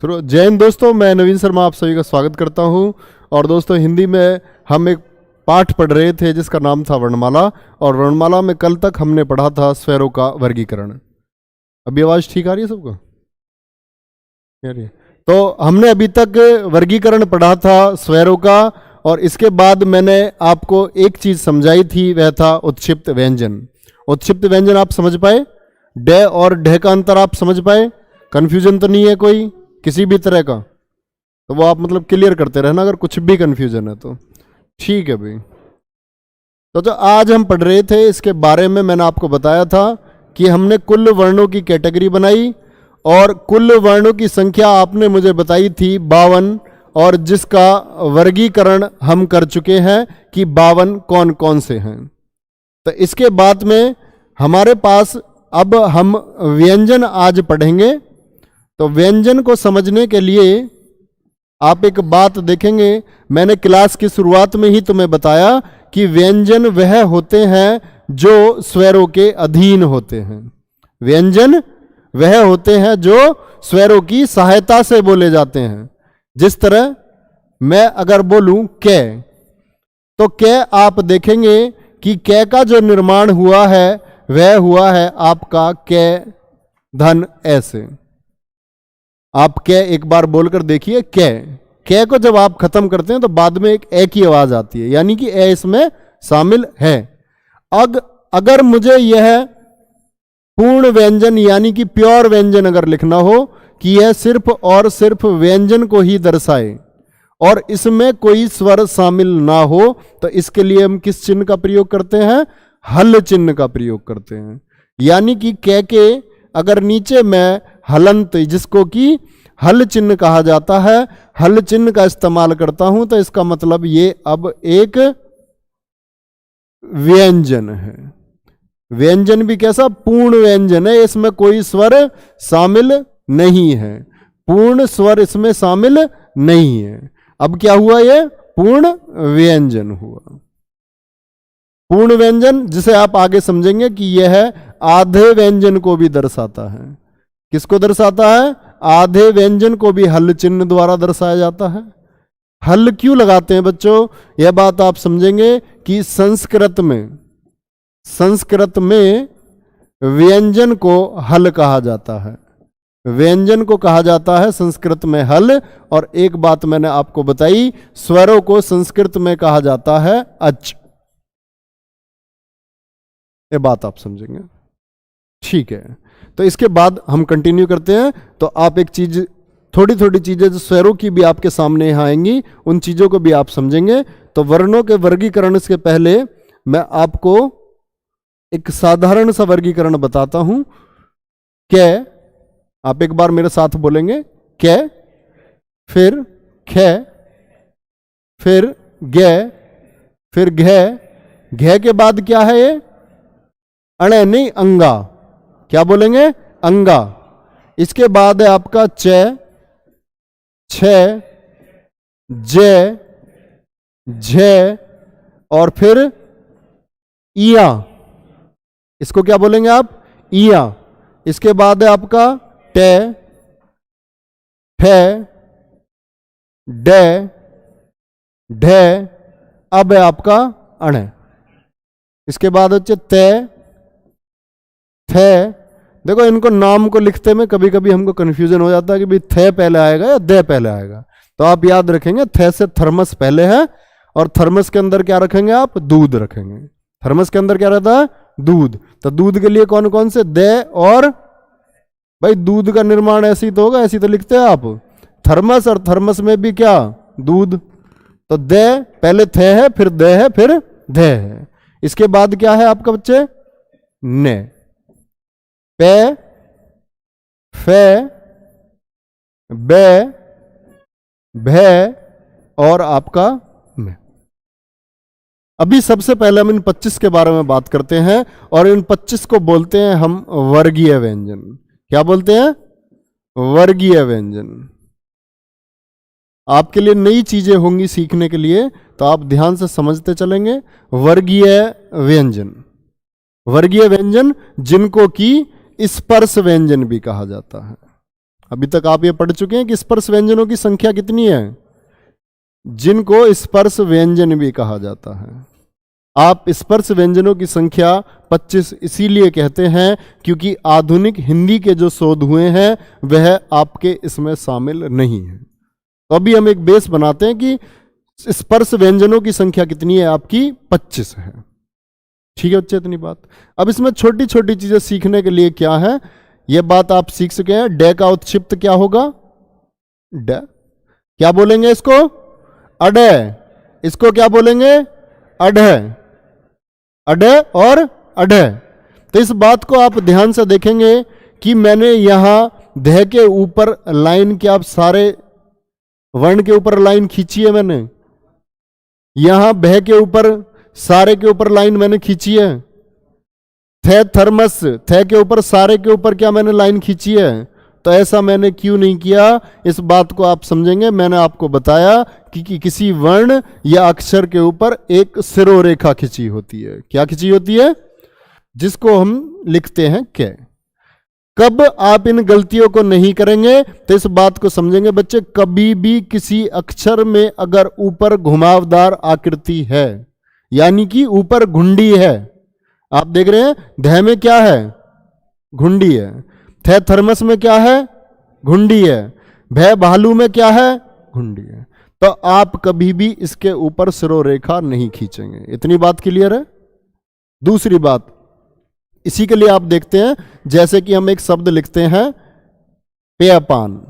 तो जय हिंद दोस्तों, मैं नवीन शर्मा आप सभी का स्वागत करता हूं। और दोस्तों, हिंदी में हम एक पाठ पढ़ रहे थे जिसका नाम था वर्णमाला। और वर्णमाला में कल तक हमने पढ़ा था स्वरों का वर्गीकरण। अभी आवाज़ ठीक आ रही है सबको? आ रही है? तो हमने अभी तक वर्गीकरण पढ़ा था स्वरों का, और इसके बाद मैंने आपको एक चीज़ समझाई थी, वह था उत्क्षिप्त व्यंजन। उत्क्षिप्त व्यंजन आप समझ पाए? डे और ढे का अंतर आप समझ पाए? कन्फ्यूजन तो नहीं है कोई किसी भी तरह का? तो वो आप मतलब क्लियर करते रहना अगर कुछ भी कन्फ्यूजन है तो। ठीक है भाई। तो जो आज हम पढ़ रहे थे इसके बारे में मैंने आपको बताया था कि हमने कुल वर्णों की कैटेगरी बनाई, और कुल वर्णों की संख्या आपने मुझे बताई थी 52, और जिसका वर्गीकरण हम कर चुके हैं कि 52 कौन कौन से हैं। तो इसके बाद में हमारे पास अब हम व्यंजन आज पढ़ेंगे। तो व्यंजन को समझने के लिए आप एक बात देखेंगे, मैंने क्लास की शुरुआत में ही तुम्हें बताया कि व्यंजन वह होते हैं जो स्वरों के अधीन होते हैं। व्यंजन वह होते हैं जो स्वरों की सहायता से बोले जाते हैं। जिस तरह मैं अगर बोलूं कै, तो कै आप देखेंगे कि कै का जो निर्माण हुआ है वह हुआ है आपका कै धन ऐसे। आप कै एक बार बोलकर देखिए, कै कै को जब आप खत्म करते हैं तो बाद में एक ए की आवाज आती है, यानी कि ए इसमें शामिल है। अगर मुझे यह पूर्ण व्यंजन यानी कि प्योर व्यंजन अगर लिखना हो कि यह सिर्फ और सिर्फ व्यंजन को ही दर्शाए और इसमें कोई स्वर शामिल ना हो, तो इसके लिए हम किस चिन्ह का प्रयोग करते हैं? हल चिन्ह का प्रयोग करते हैं। यानी कि कै के अगर नीचे मैं हलंत, जिसको कि हल चिन्ह कहा जाता है, हल चिन्ह का इस्तेमाल करता हूं, तो इसका मतलब ये अब एक व्यंजन है। व्यंजन भी कैसा? पूर्ण व्यंजन है, इसमें कोई स्वर शामिल नहीं है, पूर्ण स्वर इसमें शामिल नहीं है। अब क्या हुआ? ये पूर्ण व्यंजन हुआ। पूर्ण व्यंजन जिसे आप आगे समझेंगे कि यह आधे व्यंजन को भी दर्शाता है। किसको दर्शाता है? आधे व्यंजन को भी हल चिन्ह द्वारा दर्शाया जाता है। हल क्यों लगाते हैं बच्चों? यह बात आप समझेंगे कि संस्कृत में व्यंजन को हल कहा जाता है। व्यंजन को कहा जाता है संस्कृत में हल। और एक बात मैंने आपको बताई, स्वरों को संस्कृत में कहा जाता है अच। ये बात आप समझेंगे। ठीक है, तो इसके बाद हम कंटिन्यू करते हैं। तो आप एक चीज, थोड़ी थोड़ी चीजें जो स्वरों की भी आपके सामने यहाँ आएंगी, उन चीजों को भी आप समझेंगे। तो वर्णों के वर्गीकरण से पहले मैं आपको एक साधारण सा वर्गीकरण बताता हूं। कै, आप एक बार मेरे साथ बोलेंगे, कै, फिर खे, फिर गे, फिर घे। घे के बाद क्या है? ये अणे नहीं, अंगा। क्या बोलेंगे? अंगा। इसके बाद है आपका चे, छे, जे, झे, और फिर इया। इसको क्या बोलेंगे आप? इया। इसके बाद है आपका टे, ठे, डे, ढे। अब है आपका अणे। इसके बाद है ते, थे। देखो, इनको नाम को लिखते में कभी कभी हमको कंफ्यूजन हो जाता है कि भाई थे पहले आएगा या दे पहले आएगा। तो आप याद रखेंगे थे से थर्मस पहले है, और थर्मस के अंदर क्या रखेंगे आप? दूध रखेंगे। थर्मस के अंदर क्या रहता है? दूध। तो दूध के लिए कौन कौन से? दे और, भाई दूध का निर्माण ऐसी तो होगा, ऐसी तो लिखते हैं आप, थर्मस, और थर्मस में भी क्या? दूध। तो दे पहले थे है, फिर दे है, फिर धे है। इसके बाद क्या है आपका बच्चे? ने, पे, फे, बे, भे, और आपका में। अभी सबसे पहले हम इन 25 के बारे में बात करते हैं, और इन 25 को बोलते हैं हम वर्गीय व्यंजन। क्या बोलते हैं? वर्गीय व्यंजन। आपके लिए नई चीजें होंगी सीखने के लिए, तो आप ध्यान से समझते चलेंगे। वर्गीय व्यंजन, वर्गीय व्यंजन जिनको कि स्पर्श व्यंजन भी कहा जाता है। अभी तक आप ये पढ़ चुके हैं कि स्पर्श व्यंजनों की संख्या कितनी है, जिनको स्पर्श व्यंजन भी कहा जाता है। आप स्पर्श व्यंजनों की संख्या 25 इसीलिए कहते हैं क्योंकि आधुनिक हिंदी के जो शोध हुए हैं वह आपके इसमें शामिल नहीं है। तो अभी हम एक बेस बनाते हैं कि स्पर्श व्यंजनों की संख्या कितनी है, आपकी 25 है। ठीक है बच्चे, इतनी बात। अब इसमें छोटी छोटी चीजें सीखने के लिए क्या है, यह बात आप सीख सके हैं। डे का उत्क्षिप्त क्या होगा, डे। क्या बोलेंगे इसको, अडे। इसको क्या बोलेंगे, अढे। अढे और अढे। तो इस बात को आप ध्यान से देखेंगे कि मैंने यहां ध के ऊपर लाइन के, आप सारे वर्ण के ऊपर लाइन खींची है मैंने, यहां बह के ऊपर सारे के ऊपर लाइन मैंने खींची है, थे थर्मस, थे के ऊपर सारे के ऊपर क्या मैंने लाइन खींची है। तो ऐसा मैंने क्यों नहीं किया, इस बात को आप समझेंगे। मैंने आपको बताया कि किसी वर्ण या अक्षर के ऊपर एक सिरोरेखा खींची होती है। क्या खींची होती है, जिसको हम लिखते हैं कै। कब आप इन गलतियों को नहीं करेंगे तो इस बात को समझेंगे बच्चे, कभी भी किसी अक्षर में अगर ऊपर घुमावदार आकृति है, यानी कि ऊपर घुंडी है, आप देख रहे हैं ध में क्या है, घुंडी है। थे थर्मस में क्या है, घुंडी है। भय भालू में क्या है, घुंडी है। तो आप कभी भी इसके ऊपर सिरोरेखा नहीं खींचेंगे। इतनी बात क्लियर है। दूसरी बात, इसी के लिए आप देखते हैं, जैसे कि हम एक शब्द लिखते हैं पेयपान।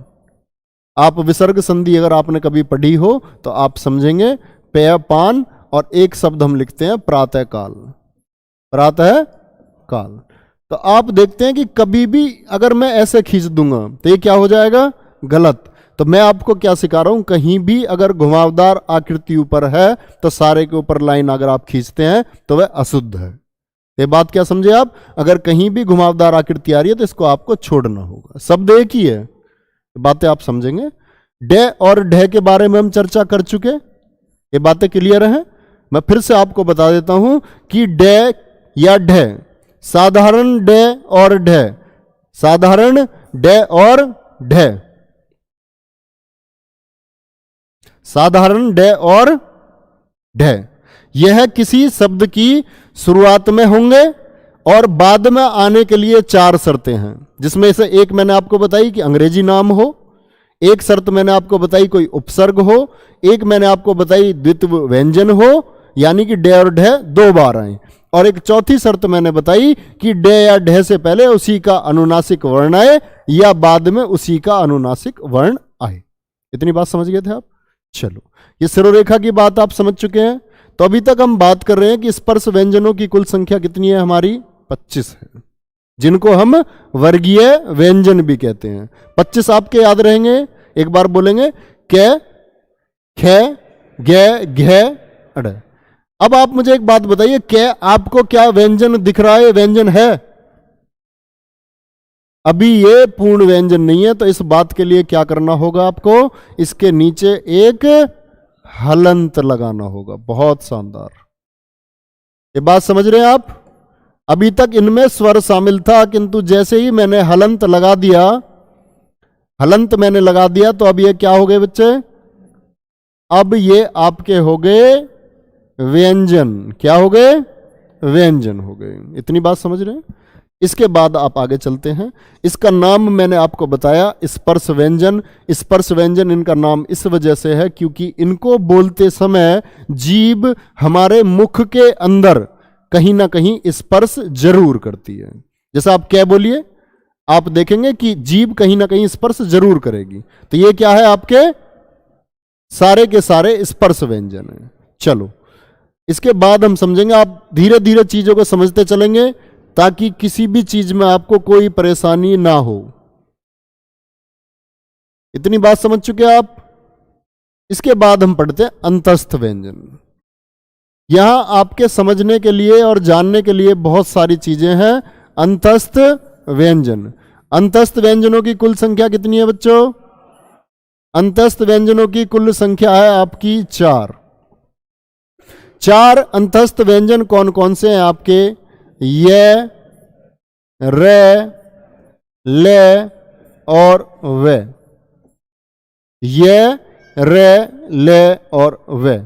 आप विसर्ग संधि अगर आपने कभी पढ़ी हो तो आप समझेंगे पेयपान। और एक शब्द हम लिखते हैं प्रातः काल, प्रातः काल। तो आप देखते हैं कि कभी भी अगर मैं ऐसे खींच दूंगा तो ये क्या हो जाएगा, गलत। तो मैं आपको क्या सिखा रहा हूं, कहीं भी अगर घुमावदार आकृति ऊपर है तो सारे के ऊपर लाइन अगर आप खींचते हैं तो वह अशुद्ध है। ये बात क्या समझे आप, अगर कहीं भी घुमावदार आकृति आ रही है तो इसको आपको छोड़ना होगा। शब्द एक ही है, बातें आप समझेंगे। डे और ढे के बारे में हम चर्चा कर चुके, ये बातें क्लियर हैं। मैं फिर से आपको बता देता हूं कि डे या ढे, साधारण डे और ढे, साधारण डे और ढे, साधारण डे और ढे, यह किसी शब्द की शुरुआत में होंगे और बाद में आने के लिए 4 शर्तें हैं, जिसमें से एक मैंने आपको बताई कि अंग्रेजी नाम हो, एक शर्त मैंने आपको बताई कोई उपसर्ग हो, एक मैंने आपको बताई द्वित्व व्यंजन हो, यानी कि डे और ढे 2 बार आए, और एक चौथी शर्त मैंने बताई कि डे या ढे से पहले उसी का अनुनासिक वर्ण आए या बाद में उसी का अनुनासिक वर्ण आए। इतनी बात समझ गए थे आप। चलो, ये सिरोरेखा की बात आप समझ चुके हैं। तो अभी तक हम बात कर रहे हैं कि स्पर्श व्यंजनों की कुल संख्या कितनी है, हमारी 25 है, जिनको हम वर्गीय व्यंजन भी कहते हैं। 25 आपके याद रहेंगे, एक बार बोलेंगे कै, खे, गे, घे, अड़। अब आप मुझे एक बात बताइए, क्या आपको क्या व्यंजन दिख रहा है, व्यंजन है? अभी ये पूर्ण व्यंजन नहीं है, तो इस बात के लिए क्या करना होगा आपको, इसके नीचे एक हलंत लगाना होगा। बहुत शानदार, ये बात समझ रहे हैं आप। अभी तक इनमें स्वर शामिल था, किंतु जैसे ही मैंने हलंत लगा दिया, हलंत मैंने लगा दिया, तो अब ये क्या हो गए बच्चे, अब ये आपके हो गए व्यंजन। क्या हो गए, व्यंजन हो गए। इतनी बात समझ रहे हैं। इसके बाद आप आगे चलते हैं। इसका नाम मैंने आपको बताया स्पर्श व्यंजन। स्पर्श व्यंजन इनका नाम इस वजह से है क्योंकि इनको बोलते समय जीभ हमारे मुख के अंदर कहीं ना कहीं स्पर्श जरूर करती है। जैसे आप क्या बोलिए, आप देखेंगे कि जीभ कहीं ना कहीं स्पर्श जरूर करेगी। तो ये क्या है, आपके सारे के सारे स्पर्श व्यंजन है। चलो, इसके बाद हम समझेंगे, आप धीरे धीरे चीजों को समझते चलेंगे ताकि किसी भी चीज में आपको कोई परेशानी ना हो। इतनी बात समझ चुके आप। इसके बाद हम पढ़ते हैं अंतस्थ व्यंजन। यहां आपके समझने के लिए और जानने के लिए बहुत सारी चीजें हैं। अंतस्थ व्यंजन, अंतस्थ व्यंजनों की कुल संख्या कितनी है बच्चों? अंतस्थ व्यंजनों की कुल संख्या है आपकी 4। 4 अंतस्थ व्यंजन कौन कौन से हैं आपके? ये, रे, ले, और वे, ये, रे, ले और वे।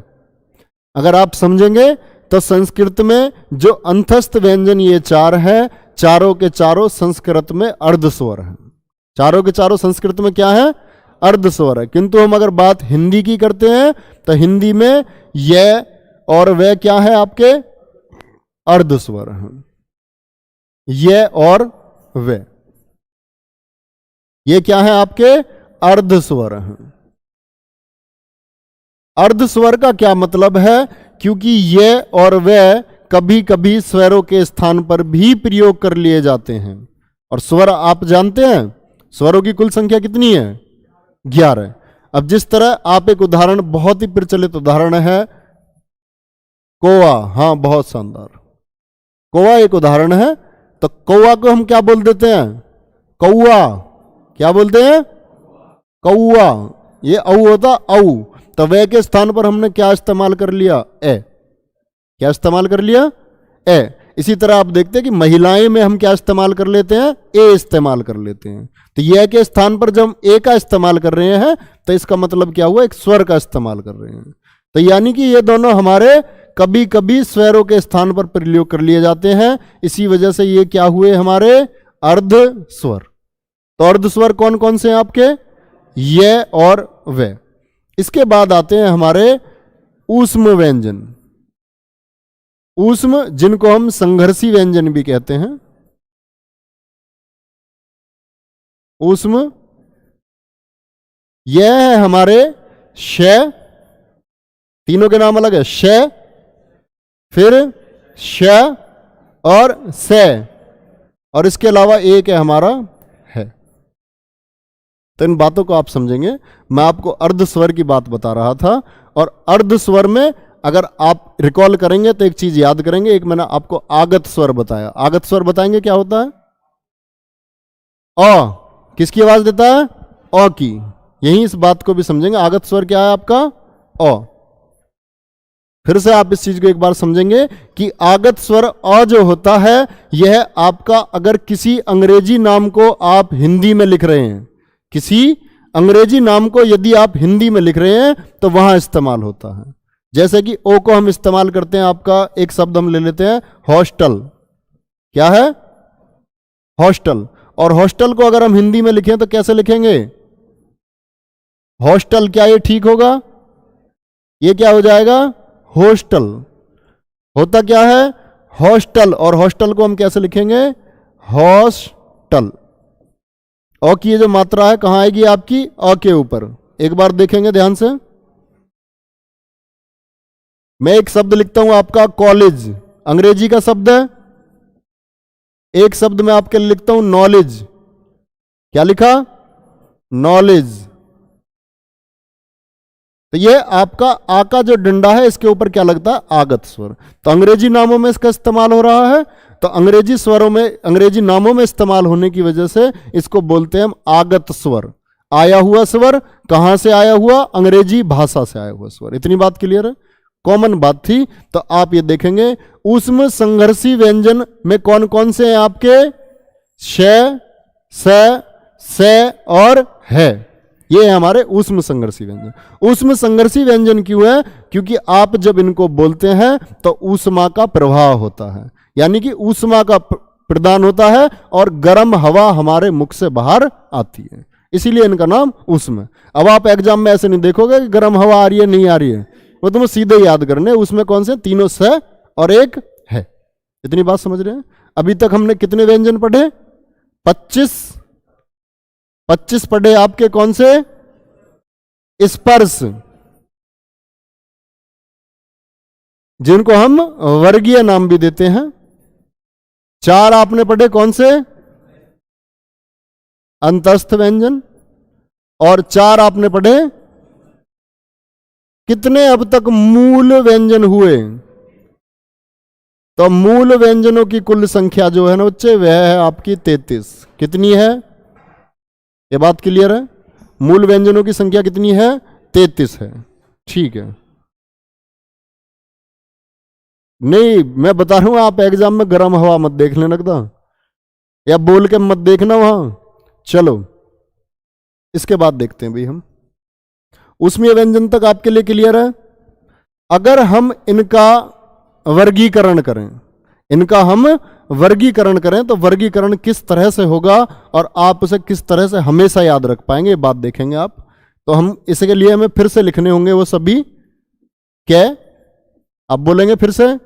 अगर आप समझेंगे तो संस्कृत में जो अंतस्थ व्यंजन ये चार हैं, चारों के चारों संस्कृत में अर्ध स्वर हैं। चारों के चारों संस्कृत में क्या है? अर्ध स्वर है। किंतु हम अगर बात हिंदी की करते हैं तो हिंदी में ये और वे क्या है आपके? अर्ध स्वर हैं। ये और वे, ये क्या है आपके? अर्ध स्वर हैं। अर्ध स्वर का क्या मतलब है? क्योंकि ये और वे कभी कभी स्वरों के स्थान पर भी प्रयोग कर लिए जाते हैं। और स्वर आप जानते हैं स्वरों की कुल संख्या कितनी है? 11। अब जिस तरह आप एक उदाहरण, बहुत ही प्रचलित उदाहरण है कौवा, हाँ बहुत शानदार, कौवा एक उदाहरण है। तो कौवा को हम क्या बोल देते हैं? कौवा। क्या बोलते हैं? कौवा। ये औ होता औ, तो वे के स्थान पर हमने क्या इस्तेमाल कर लिया? ए। क्या इस्तेमाल कर लिया? ए। इसी तरह आप देखते हैं कि महिलाएं में हम क्या इस्तेमाल कर लेते हैं? ए इस्तेमाल कर लेते हैं। तो यह के स्थान पर जब हम ए का इस्तेमाल कर रहे हैं तो इसका मतलब क्या हुआ? एक स्वर का इस्तेमाल कर रहे हैं। तो यानी कि ये दोनों हमारे कभी कभी स्वरों के स्थान पर प्रयोग कर लिए जाते हैं। इसी वजह से ये क्या हुए? हमारे अर्ध स्वर। तो अर्ध स्वर कौन कौन से हैं आपके? ये और वे। इसके बाद आते हैं हमारे ऊष्म व्यंजन। ऊष्म, जिनको हम संघर्षी व्यंजन भी कहते हैं। ऊष्म, यह है हमारे श, तीनों के नाम अलग है, श, फिर श और से, और इसके अलावा एक है हमारा है। तो इन बातों को आप समझेंगे। मैं आपको अर्ध स्वर की बात बता रहा था, और अर्ध स्वर में अगर आप रिकॉल करेंगे तो एक चीज याद करेंगे। एक मैंने आपको आगत स्वर बताया। आगत स्वर बताएंगे क्या होता है? अ किसकी आवाज देता है? अ की। यही इस बात को भी समझेंगे। आगत स्वर क्या है आपका? अ। फिर से आप इस चीज को एक बार समझेंगे कि आगत स्वर अ जो होता है, यह आपका, अगर किसी अंग्रेजी नाम को आप हिंदी में लिख रहे हैं, किसी अंग्रेजी नाम को यदि आप हिंदी में लिख रहे हैं तो वहां इस्तेमाल होता है। जैसे कि ओ को हम इस्तेमाल करते हैं, आपका एक शब्द हम ले लेते हैं हॉस्टल। क्या है? हॉस्टल। और हॉस्टल को अगर हम हिंदी में लिखें तो कैसे लिखेंगे? हॉस्टल। क्या ये ठीक होगा? ये क्या हो जाएगा? हॉस्टल। होता क्या है? हॉस्टल। और हॉस्टल को हम कैसे लिखेंगे? हॉस्टल। अ की ये जो मात्रा है कहां आएगी आपकी? अ के ऊपर। एक बार देखेंगे ध्यान से। मैं एक शब्द लिखता हूं आपका कॉलेज, अंग्रेजी का शब्द है। एक शब्द मैं आपके लिए लिखता हूं नॉलेज। क्या लिखा? नॉलेज। तो ये आपका आ का जो डंडा है इसके ऊपर क्या लगता है? आगत स्वर। तो अंग्रेजी नामों में इसका इस्तेमाल हो रहा है, तो अंग्रेजी स्वरों में, अंग्रेजी नामों में इस्तेमाल होने की वजह से इसको बोलते हैं हम आगत स्वर। आया हुआ स्वर। कहां से आया हुआ? अंग्रेजी भाषा से आया हुआ स्वर। इतनी बात क्लियर है? कॉमन बात थी। तो आप ये देखेंगे ऊष्म संघर्षी व्यंजन में कौन कौन से हैं आपके? श, से और है। ये है हमारे ऊष्म संघर्षी व्यंजन। ऊष्म संघर्षी व्यंजन क्यों है? क्योंकि आप जब इनको बोलते हैं तो ऊष्मा का प्रवाह होता है, यानी कि ऊष्मा का प्रदान होता है और गर्म हवा हमारे मुख से बाहर आती है, इसीलिए इनका नाम ऊष्म। अब आप एग्जाम में ऐसे नहीं देखोगे कि गर्म हवा आ रही है नहीं आ रही है, वो तुम्हें सीधे याद करने उसमें कौन से? तीनों से और एक है। इतनी बात समझ रहे हैं? अभी तक हमने कितने व्यंजन पढ़े? 25 पढ़े। आपके कौन से? स्पर्श, जिनको हम वर्गीय नाम भी देते हैं। 4 आपने पढ़े कौन से? अंतस्थ व्यंजन। और 4 आपने पढ़े कितने अब तक मूल व्यंजन हुए? तो मूल व्यंजनों की कुल संख्या जो है ना बच्चे, वह है आपकी 33। कितनी है? ये बात क्लियर है? मूल व्यंजनों की संख्या कितनी है? 33 है। ठीक है। नहीं, मैं बता रहा हूं, आप एग्जाम में गर्म हवा मत देख लेना एकदम, या बोल के मत देखना वहां। चलो इसके बाद देखते हैं भाई हम। उसमें व्यंजन तक आपके लिए क्लियर है। अगर हम इनका वर्गीकरण करें, इनका हम वर्गीकरण करें तो वर्गीकरण किस तरह से होगा और आप उसे किस तरह से हमेशा याद रख पाएंगे, ये बात देखेंगे आप। तो हम इसके लिए हमें फिर से लिखने होंगे वो सभी कै, आप बोलेंगे फिर से,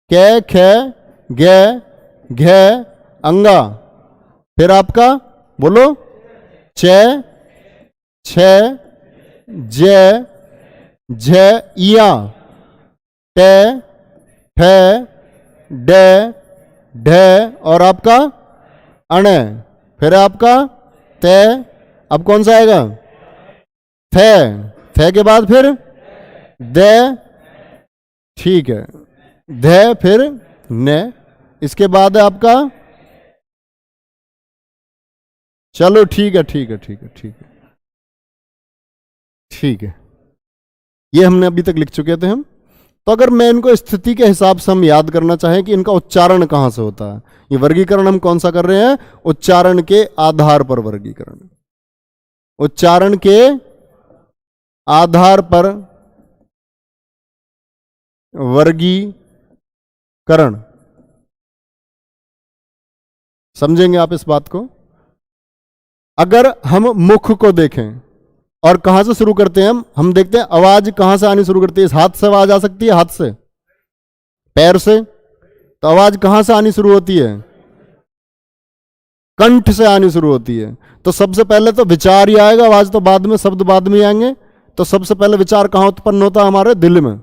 कै, खे, गे, घे, अंगा, फिर आपका बोलो चे, छे, जे, झे, इया, टे, ठे, डे, ढे और आपका अणे, फिर आपका ते, अब कौन सा आएगा, थे, थे के बाद फिर दे, ठीक है, धे, फिर ने, इसके बाद है आपका, चलो ठीक है ठीक है ठीक है ठीक है ठीक है, ये हमने अभी तक लिख चुके थे हम। तो अगर मैं इनको स्थिति के हिसाब से हम याद करना चाहें कि इनका उच्चारण कहां से होता है, ये वर्गीकरण हम कौन सा कर रहे हैं, उच्चारण के आधार पर वर्गीकरण, उच्चारण के आधार पर वर्गीकरण, समझेंगे आप इस बात को। अगर हम मुख को देखें और कहां से शुरू करते हैं हम देखते हैं आवाज कहां से आनी शुरू करती है, इस हाथ से आवाज आ सकती है, हाथ से, पैर से, तो आवाज कहां से आनी शुरू होती है, कंठ से आनी शुरू होती है। तो सबसे पहले तो विचार ही आएगा, आवाज तो बाद में, शब्द बाद में आएंगे। तो सबसे पहले विचार कहां उत्पन्न होता है, हमारे दिल में।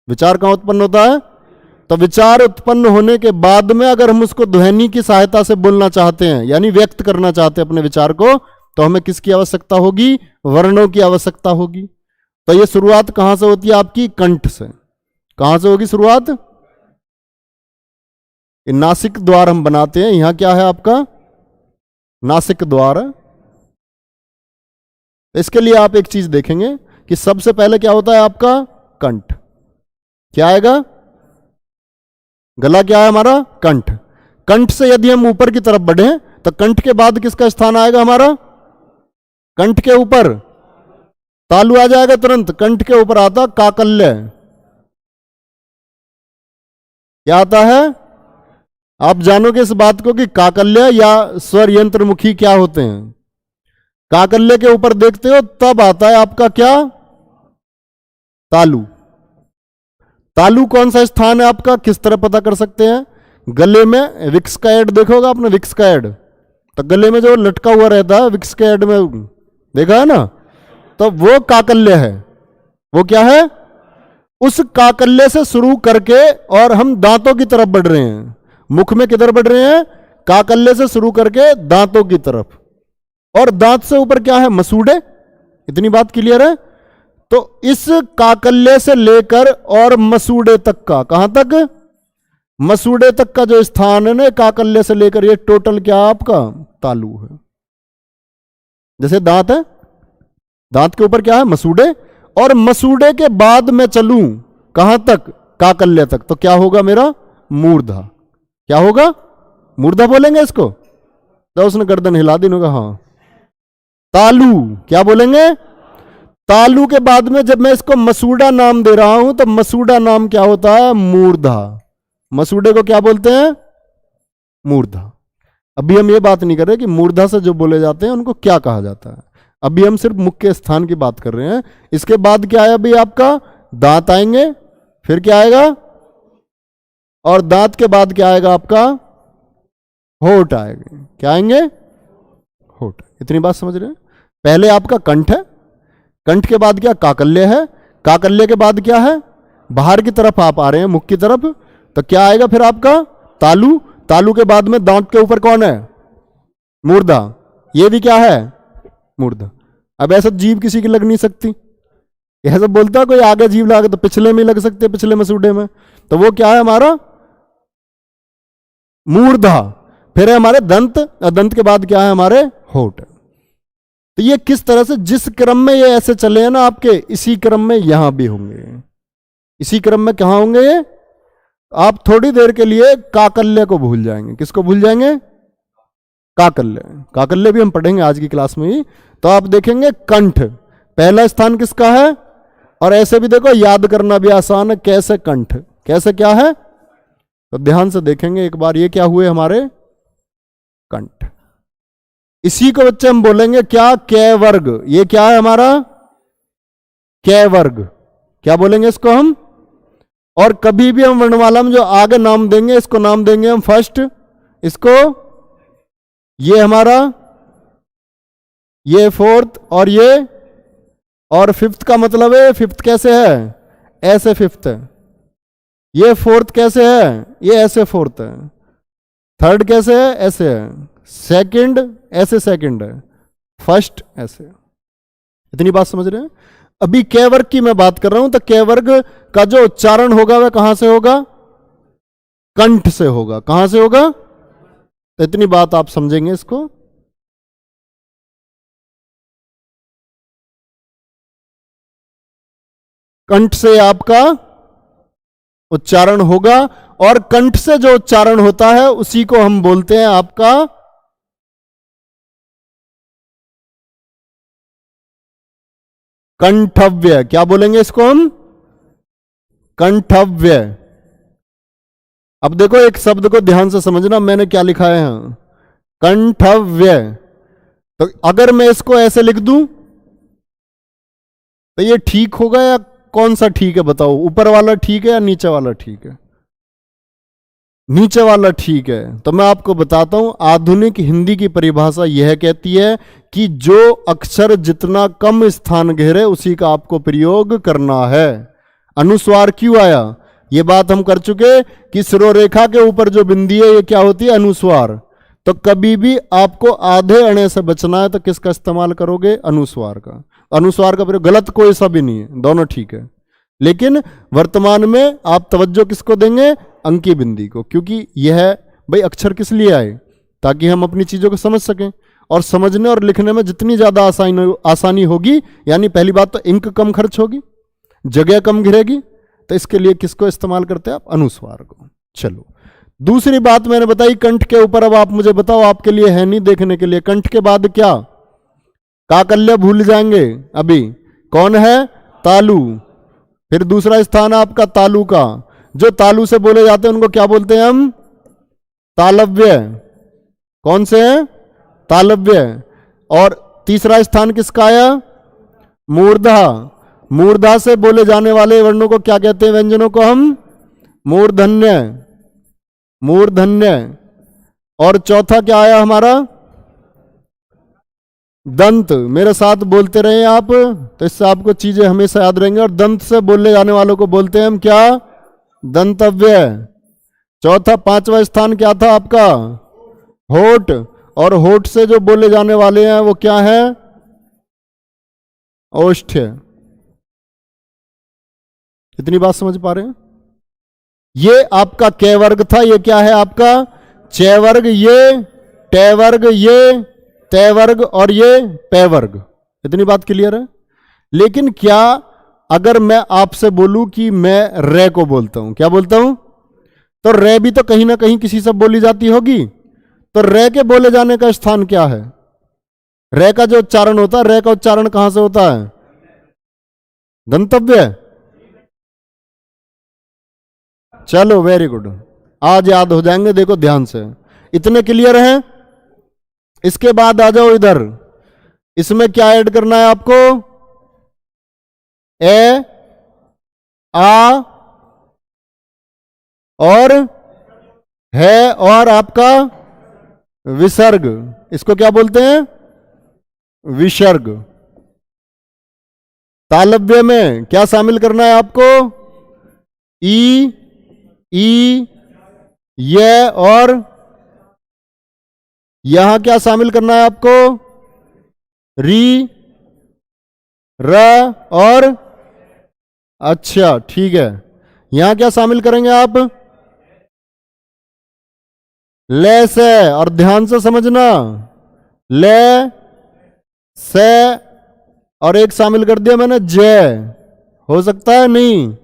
विचार कहां उत्पन्न होता है, तो विचार उत्पन्न होने के बाद में अगर हम उसको ध्वनि की सहायता से बोलना चाहते हैं, यानी व्यक्त करना चाहते हैं अपने विचार को, तो हमें किसकी आवश्यकता होगी, वर्णों की आवश्यकता होगी। तो ये शुरुआत कहां से होती है आपकी, कंठ से। कहां से होगी शुरुआत, नासिक द्वार हम बनाते हैं, यहां क्या है आपका, नासिक द्वार। इसके लिए आप एक चीज देखेंगे कि सबसे पहले क्या होता है आपका, कंठ। क्या आएगा, गला क्या है हमारा, कंठ। कंठ से यदि हम ऊपर की तरफ बढ़े तो कंठ के बाद किसका स्थान आएगा हमारा, कंठ के ऊपर तालु आ जाएगा तुरंत। कंठ के ऊपर आता काकल्य, क्या आता है, आप जानोगे इस बात को कि काकल्य या स्वर यंत्रमुखी क्या होते हैं। काकल्य के ऊपर देखते हो तब आता है आपका क्या, तालु। तालु कौन सा स्थान है आपका, किस तरह पता कर सकते हैं, गले में विक्स का एड देखोगा आपने, विक्स का एड, तो गले में जो लटका हुआ रहता है विक्स के एड में, देखा है ना, तो वो काकल्य है। वो क्या है, उस काकल्य से शुरू करके और हम दांतों की तरफ बढ़ रहे हैं। मुख में किधर बढ़ रहे हैं, काकल्य से शुरू करके दांतों की तरफ, और दांत से ऊपर क्या है, मसूड़े। इतनी बात क्लियर है। तो इस काकल्य से लेकर और मसूड़े तक का, कहां तक, मसूड़े तक का जो स्थान है ना, काकल्य से लेकर, ये टोटल क्या आपका तालु है। जैसे दांत है, दांत के ऊपर क्या है, मसूड़े, और मसूड़े के बाद मैं चलूं कहां तक, काकल्य तक, तो क्या होगा मेरा, मूर्धा। क्या होगा, मूर्धा बोलेंगे इसको। तो उसने गर्दन हिला दी, होगा हाँ। तालु क्या बोलेंगे, तालु के बाद में जब मैं इसको मसूड़ा नाम दे रहा हूं तो मसूड़ा नाम क्या होता है, मूर्धा। मसूड़े को क्या बोलते हैं, मूर्धा। अभी हम ये बात नहीं कर रहे कि मूर्धा से जो बोले जाते हैं उनको क्या कहा जाता है, अभी हम सिर्फ मुख के स्थान की बात कर रहे हैं। इसके बाद क्या है अभी आपका, दांत आएंगे, फिर क्या आएगा, और दांत के बाद क्या आएगा आपका, होठ आएंगे। क्या आएंगे, होठ। इतनी बात समझ रहे हैं। पहले आपका कंठ है, कंठ के बाद क्या, काकल्य है, काकल्य के बाद क्या है, बाहर की तरफ आप आ रहे हैं, मुख की तरफ, तो क्या आएगा फिर आपका, तालु। तालु के बाद में दांत के ऊपर कौन है, मूर्धा। ये भी क्या है, मूर्धा। अब ऐसा जीभ किसी की लग नहीं सकती, ऐसा बोलता कोई आगे जीभ लगा तो पिछले में लग सकते, पिछले मसूड़े में, तो वो क्या है हमारा, मूर्धा। फिर है हमारे दंत, दंत के बाद क्या है हमारे, होठ। तो ये किस तरह से, जिस क्रम में ये ऐसे चले हैं ना आपके, इसी क्रम में यहां भी होंगे। इसी क्रम में कहां होंगे ये, आप थोड़ी देर के लिए काकल्य को भूल जाएंगे। किसको भूल जाएंगे, काकल्य, काकल्य भी हम पढ़ेंगे आज की क्लास में ही। तो आप देखेंगे कंठ पहला स्थान किसका है, और ऐसे भी देखो याद करना भी आसान है, कैसे कंठ, कैसे क्या है, तो ध्यान से देखेंगे एक बार। ये क्या हुए हमारे कंठ, इसी को बच्चे हम बोलेंगे क्या, कै वर्ग। ये क्या है हमारा कै वर्ग, क्या बोलेंगे इसको हम। और कभी भी हम वर्णमाला में जो आगे नाम देंगे इसको नाम देंगे हम फर्स्ट, इसको ये हमारा, ये फोर्थ, और फिफ्थ का मतलब है, फिफ्थ कैसे है, ऐसे फिफ्थ है। ये फोर्थ कैसे है, ये ऐसे फोर्थ है। थर्ड कैसे है, ऐसे है। सेकंड ऐसे सेकंड है। फर्स्ट ऐसे। इतनी बात समझ रहे हैं। अभी कै वर्ग की मैं बात कर रहा हूं, तो कै वर्ग का जो उच्चारण होगा वह कहां से होगा, कंठ से होगा। कहां से होगा, तो इतनी बात आप समझेंगे इसको। कंठ से आपका उच्चारण होगा, और कंठ से जो उच्चारण होता है उसी को हम बोलते हैं आपका कंठव्य। क्या बोलेंगे इसको हम, कंठव्य। अब देखो एक शब्द को ध्यान से समझना, मैंने क्या लिखा है यहां, कंठव्य। तो अगर मैं इसको ऐसे लिख दूं तो ये ठीक होगा या कौन सा ठीक है बताओ, ऊपर वाला ठीक है या नीचे वाला ठीक है, नीचे वाला ठीक है। तो मैं आपको बताता हूं, आधुनिक हिंदी की परिभाषा यह कहती है कि जो अक्षर जितना कम स्थान घेरे उसी का आपको प्रयोग करना है। अनुस्वार क्यों आया, यह बात हम कर चुके कि शिरोरेखा के ऊपर जो बिंदी है ये क्या होती है, अनुस्वार। तो कभी भी आपको आधे अणे से बचना है तो किसका इस्तेमाल करोगे, अनुस्वार का। अनुस्वार का प्रयोग, गलत कोई सा भी नहीं है, दोनों ठीक है। लेकिन वर्तमान में आप तवज्जो किसको देंगे, अंकी बिंदी को, क्योंकि यह भाई अक्षर किस लिए आए, ताकि हम अपनी चीजों को समझ सकें। और समझने और लिखने में जितनी ज्यादा आसानी होगी, यानी पहली बात तो इंक कम खर्च होगी, जगह कम घिरेगी, तो इसके लिए किसको इस्तेमाल करते हैं आप, अनुस्वार को। चलो दूसरी बात मैंने बताई कंठ के ऊपर। अब आप मुझे बताओ, आपके लिए है नहीं देखने के लिए, कंठ के बाद क्या, काकल्य भूल जाएंगे अभी, कौन है, तालु। फिर दूसरा स्थान है आपका तालु का, जो तालु से बोले जाते हैं उनको क्या बोलते हैं हम, तालव्य। कौन से हैं, तालव्य। और तीसरा स्थान किसका आया, मूर्धा। मूर्धा से बोले जाने वाले वर्णों को क्या कहते हैं, व्यंजनों को हम मूर्धन्य, मूर्धन्य। और चौथा क्या आया हमारा, दंत। मेरे साथ बोलते रहे आप, तो इससे आपको चीजें हमेशा याद रहेंगी। और दंत से बोलने जाने वालों को बोलते हैं हम क्या, दंतव्य। चौथा, पांचवा स्थान क्या था आपका, होठ। और होठ से जो बोले जाने वाले हैं वो क्या है, ओष्ठ्य। इतनी बात समझ पा रहे हैं। ये आपका कै वर्ग था, ये क्या है आपका चै वर्ग, ये टे वर्ग, ये तय वर्ग, और ये पै वर्ग। इतनी बात क्लियर है। लेकिन क्या अगर मैं आपसे बोलूं कि मैं रे को बोलता हूं, क्या बोलता हूं, तो रे भी तो कहीं ना कहीं किसी से बोली जाती होगी। तो रे के बोले जाने का स्थान क्या है, रे का जो उच्चारण होता है, रे का उच्चारण कहां से होता है, गंतव्य। चलो वेरी गुड, आज याद हो जाएंगे, देखो ध्यान से। इतने क्लियर हैं। इसके बाद आ जाओ इधर, इसमें क्या ऐड करना है आपको, ए, आ और है, और आपका विसर्ग। इसको क्या बोलते हैं, विसर्ग। तालव्य में क्या शामिल करना है आपको, ई, ये, और यहां क्या शामिल करना है आपको, री, र, और अच्छा ठीक है, यहां क्या शामिल करेंगे आप, ले से। और ध्यान से समझना, ले से, और एक शामिल कर दिया मैंने जय। हो सकता है नहीं,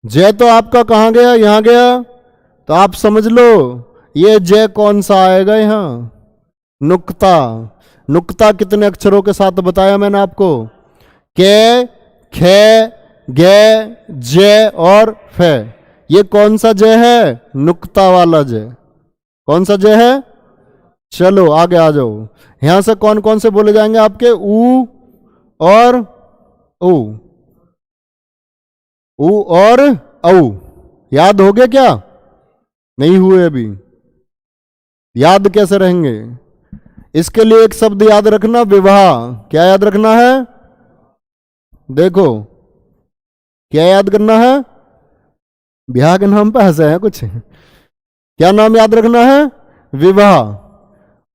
जय तो आपका कहां गया, यहां गया। तो आप समझ लो ये जय कौन सा आएगा यहाँ? नुक्ता। नुक्ता कितने अक्षरों के साथ बताया मैंने आपको? के, खे, गे, जय और फे। ये कौन सा जय है? नुक्ता वाला जय। कौन सा जय है? चलो आगे आ जाओ। यहां से कौन कौन से बोले जाएंगे आपके? ऊ और ऊ, ऊ और औ। याद हो गए क्या? नहीं हुए अभी? याद कैसे रहेंगे? इसके लिए एक शब्द याद रखना, विवाह। क्या याद रखना है? देखो क्या याद करना है? ब्याह के नाम पे हंसे हैं कुछ। क्या नाम याद रखना है? विवाह।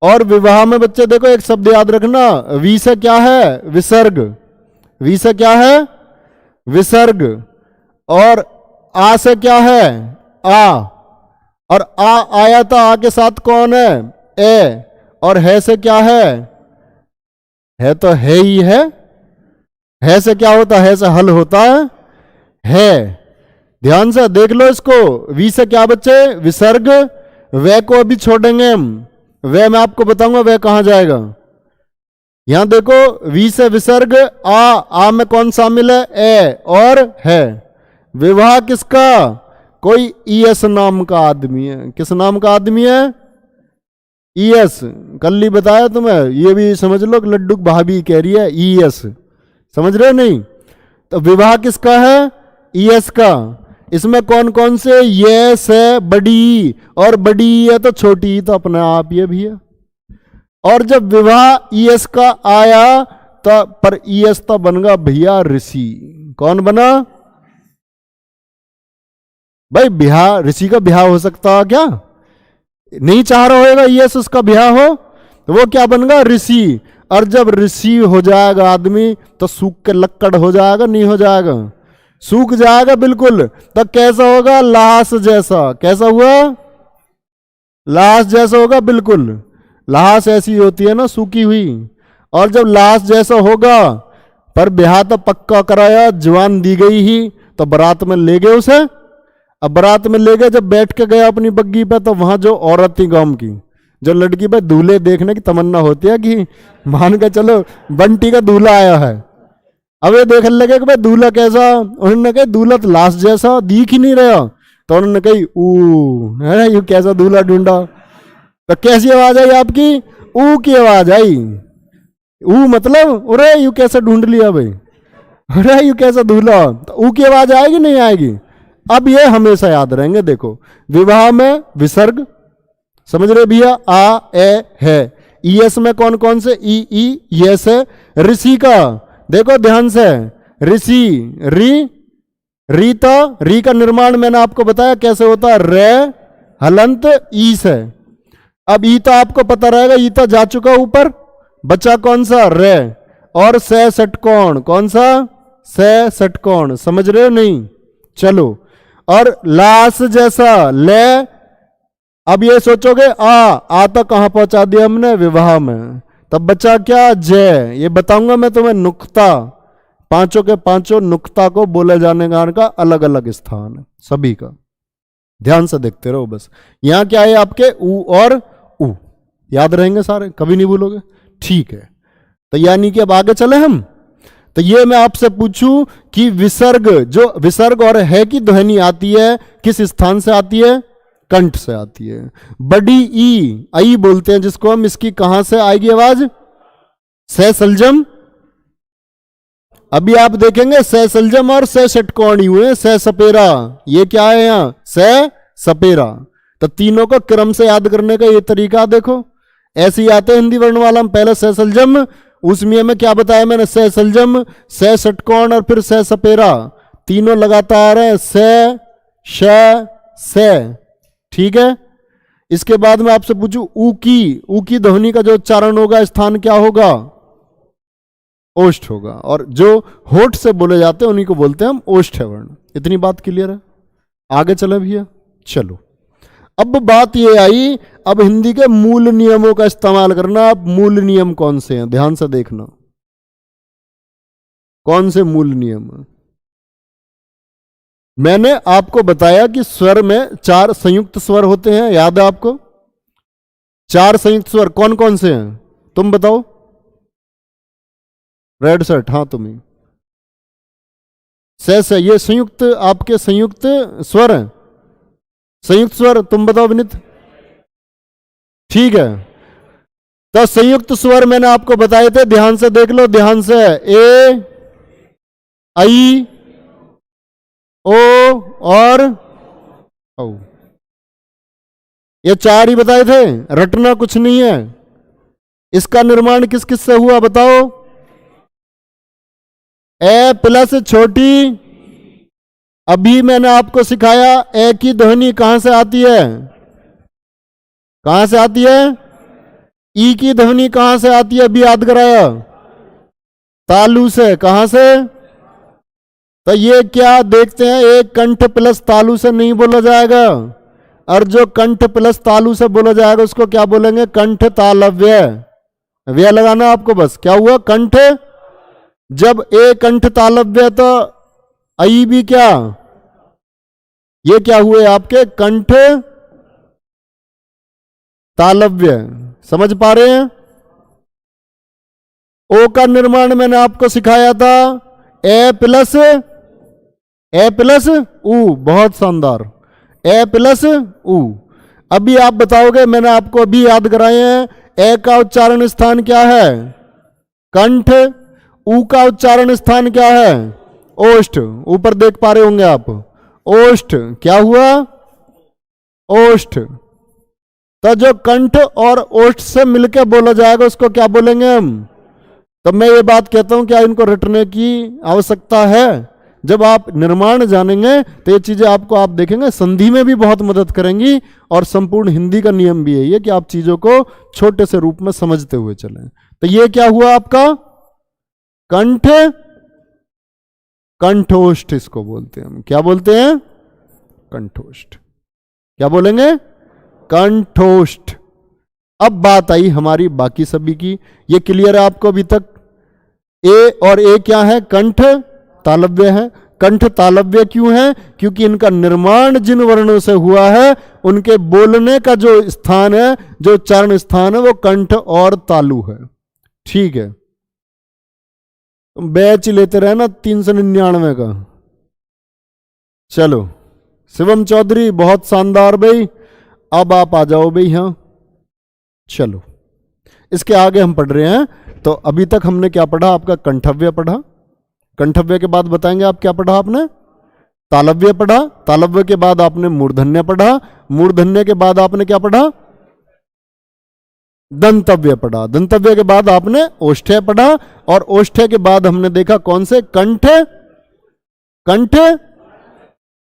और विवाह में बच्चे देखो एक शब्द याद रखना, वी से क्या है? विसर्ग। वी से क्या है? विसर्ग। और आ से क्या है? आ। और आ आया था, आ के साथ कौन है? ए। और है से क्या है तो है ही है से क्या होता है? से हल होता है। ध्यान से देख लो इसको। वी से क्या बच्चे? विसर्ग। वे को अभी छोड़ेंगे हम। वे मैं आपको बताऊंगा वे कहां जाएगा। यहां देखो, वी से विसर्ग, आ में कौन शामिल है? ए और है। विवाह किसका? कोई ईएस नाम का आदमी है। किस नाम का आदमी है? ईएस। कल ही बताया तुम्हें, ये भी समझ लो कि लड्डू भाभी कह रही है ईएस। समझ रहे नहीं? तो विवाह किसका है? ईएस का। इसमें कौन कौन से? ये से बड़ी, और बड़ी है तो छोटी तो अपने आप ये भी है। और जब विवाह ईएस का आया तो पर ईएस तो बन गया भैया ऋषि। कौन बना भाई? ब्याह, ऋषि का ब्याह हो सकता है क्या? नहीं चाह रहा होगा ईएस उसका ब्याह हो, तो वो क्या बन गया? ऋषि। और जब ऋषि हो जाएगा आदमी तो सूख के लक्कड़ हो जाएगा, नहीं हो जाएगा? सूख जाएगा बिल्कुल। तो कैसा होगा? लाश जैसा। कैसा हुआ? लाश जैसा होगा बिल्कुल। लाश ऐसी होती है ना, सूखी हुई। और जब लाश जैसा होगा, पर ब्याह तो पक्का कराया, जवान दी गई ही, तो बारात में ले गए उसे। अब बारात में ले गए, जब बैठ के गया अपनी बग्गी पे, तो वहां जो औरत थी गांव की, जो लड़की पे दूल्हे देखने की तमन्ना होती है कि मान के चलो बंटी का दूल्हा आया है। अब ये देखने लगे कि भाई दूल्हा कैसा? उन्होंने कहा दूल्हा तो लाश जैसा, दिख ही नहीं रहा। तो उन्होंने कही ऊ है, यू कैसा दूल्हा ढूंढा? तो कैसी आवाज आई आपकी? ऊ की आवाज आई। ऊ मतलब अरे यू कैसे ढूंढ लिया भाई, अरे यू कैसा दूल्हा? तो ऊ की आवाज आएगी नहीं आएगी? अब ये हमेशा याद रहेंगे। देखो, विवाह में विसर्ग, समझ रहे भैया? आ, ए, है। ईएस में कौन कौन से? ई, यस है। ऋषि का देखो ध्यान से, ऋषि, री का निर्माण मैंने आपको बताया कैसे होता है। रे हलंत ई से। अब ई तो आपको पता रहेगा, ई तो जा चुका ऊपर, बचा कौन सा? रे। और से षटकोण, कौन सा? से षटकोण। समझ रहे हो नहीं? चलो, और लाश जैसा ले। अब ये सोचोगे आ तो कहां पहुंचा दिया हमने? विवाह में। तब बचा क्या? जय। ये बताऊंगा मैं तुम्हें नुक्ता। पांचों के पांचों नुक्ता को बोले जाने का अलग अलग स्थान है सभी का। ध्यान से देखते रहो बस। यहां क्या है आपके? ऊ और ऊ। याद रहेंगे सारे, कभी नहीं भूलोगे? ठीक है। तो यानी कि अब आगे चले हम। तो ये मैं आपसे पूछूं कि विसर्ग, जो विसर्ग और है की ध्वनि आती है, किस स्थान से आती है? कंठ से आती है। बड़ी ई, आई बोलते हैं जिसको हम, इसकी कहां से आएगी आवाज? से सलजम। अभी आप देखेंगे से सलजम और से षटकोणी हुए, से सपेरा। ये क्या है यहां? से सपेरा। तो तीनों को क्रम से याद करने का ये तरीका देखो, ऐसे ही आते हैं हिंदी वर्णमाला में। पहले से सलजम, उसमें में क्या बताया मैंने? से सलजम, से षटकोण और फिर से सपेरा। तीनों लगातार है, से, से। ठीक है। इसके बाद में आपसे पूछूं ऊ की ध्वनि का जो उच्चारण होगा, स्थान क्या होगा? ओष्ठ होगा। और जो होठ से बोले जाते हैं उन्हीं को बोलते हैं हम ओष्ठ वर्ण। इतनी बात क्लियर है? आगे चले भैया। चलो, अब बात ये आई, अब हिंदी के मूल नियमों का इस्तेमाल करना। अब मूल नियम कौन से हैं? ध्यान से देखना, कौन से मूल नियम? मैंने आपको बताया कि स्वर में 4 संयुक्त स्वर होते हैं, याद है आपको? 4 संयुक्त स्वर कौन कौन से हैं तुम बताओ। रेड शर्ट, हाँ तुम ही। से ये संयुक्त, आपके संयुक्त स्वर हैं। संयुक्त स्वर तुम बताओ विनीत। ठीक है, तो संयुक्त स्वर मैंने आपको बताए थे, ध्यान से देख लो, ध्यान से। ए, आई, ओ और औ। ये 4 ही बताए थे, रटना कुछ नहीं है। इसका निर्माण किस किस से हुआ बताओ। ए प्लस छोटी, अभी मैंने आपको सिखाया ए की ध्वनि कहां से आती है, कहां से आती है। ई की ध्वनि कहां से आती है, अभी याद कराया, तालु से। कहां से, तो ये क्या देखते हैं, एक कंठ प्लस तालु से नहीं बोला जाएगा, और जो कंठ प्लस तालु से बोला जाएगा उसको क्या बोलेंगे, कंठ तालव्य। व्यय लगाना आपको बस। क्या हुआ, कंठ। जब ए कंठ तालव्य तो आई भी क्या, ये क्या हुए आपके कंठ तालव्य। समझ पा रहे हैं। ओ का निर्माण मैंने आपको सिखाया था, ए प्लस उ। बहुत शानदार, ए प्लस उ। अभी आप बताओगे, मैंने आपको अभी याद कराए हैं, ए का उच्चारण स्थान क्या है, कंठ। उ का उच्चारण स्थान क्या है, ओष्ठ। ऊपर देख पा रहे होंगे आप, ओष्ठ। क्या हुआ, ओष्ठ। तो जो कंठ और ओष्ठ से मिलकर बोला जाएगा उसको क्या बोलेंगे हम। तो मैं ये बात कहता हूं, क्या इनको रटने की आवश्यकता है। जब आप निर्माण जानेंगे तो ये चीजें आपको, आप देखेंगे संधि में भी बहुत मदद करेंगी, और संपूर्ण हिंदी का नियम भी है ये कि आप चीजों को छोटे से रूप में समझते हुए चलें। तो ये क्या हुआ आपका कंठ, कंठोष्ठ इसको बोलते हैं हम। क्या बोलते हैं, कंठोष्ठ। क्या बोलेंगे, कंठोष्ठ। अब बात आई हमारी बाकी सभी की, ये क्लियर है आपको अभी तक। ए और ए क्या है, कंठ तालव्य है। कंठ तालव्य क्यों है, क्योंकि इनका निर्माण जिन वर्णों से हुआ है उनके बोलने का जो स्थान है, जो उच्चारण स्थान है, वो कंठ और तालु है। ठीक है, बैच लेते रहे ना 399 का। चलो शिवम चौधरी, बहुत शानदार भाई। अब आप आ जाओ भाई। हाँ चलो, इसके आगे हम पढ़ रहे हैं। तो अभी तक हमने क्या पढ़ा, आपका कंठव्य पढ़ा। कंठव्य के बाद बताएंगे आप क्या पढ़ा आपने, तालव्य पढ़ा। तालव्य के बाद आपने मूर्धन्य पढ़ा। मूर्धन्य के बाद आपने क्या पढ़ा, दंतव्य पढ़ा। दंतव्य के बाद आपने ओष्ठ्य पढ़ा, और ओष्ठ्य के बाद हमने देखा कौन से, कंठ, कंठ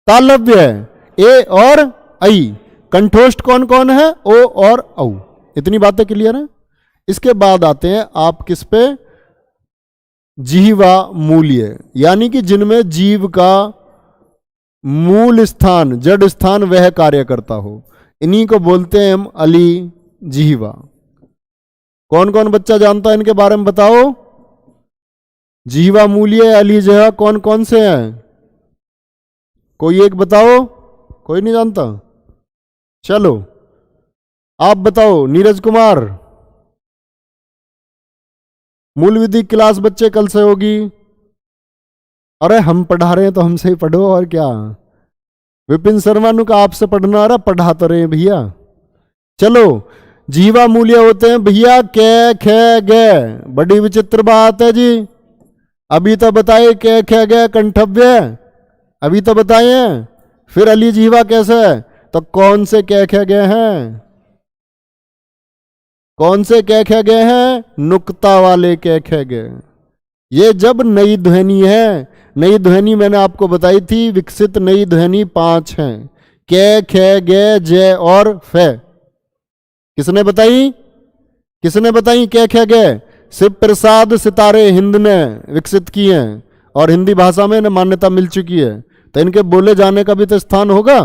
तालव्य, ए और आई। कंठोष्ठ कौन कौन है, ओ और औ। इतनी बातें क्लियर हैं। इसके बाद आते हैं आप किस पे, जिह्वा मूल्य, यानी कि जिनमें जीव का मूल स्थान, जड़ स्थान वह कार्य करता हो, इन्हीं को बोलते हैं हम अली जिह्वा। कौन कौन बच्चा जानता है इनके बारे में बताओ। जिह्वा मूल्य, अली जिह्वा कौन कौन से हैं, कोई एक बताओ। कोई नहीं जानता, चलो आप बताओ। नीरज कुमार, मूल विधि क्लास बच्चे कल से होगी। अरे हम पढ़ा रहे हैं तो हमसे ही पढ़ो, और क्या। विपिन शर्मा नु का आपसे पढ़ना आ रहा, पढ़ा तो रहे भैया। चलो, जीवा मूल्य होते हैं भैया कै खे गे। बड़ी विचित्र बात है जी। अभी तो बताए कै खे गे कंठव्य, अभी तो बताए। फिर अली जीवा कैसे, तो कौन से कै खे गे हैं, कौन से कै खे गे हैं, नुक्ता वाले कै खे गे। ये जब नई ध्वनि है, नई ध्वनि मैंने आपको बताई थी, विकसित नई ध्वनि 5 हैं, कै खे गे जय और फे। किसने बताई, किसने बताई कै खे गे, शिव प्रसाद सितारे हिंद ने विकसित किए हैं, और हिंदी भाषा में इन्हें मान्यता मिल चुकी है। तो इनके बोले जाने का भी तो स्थान होगा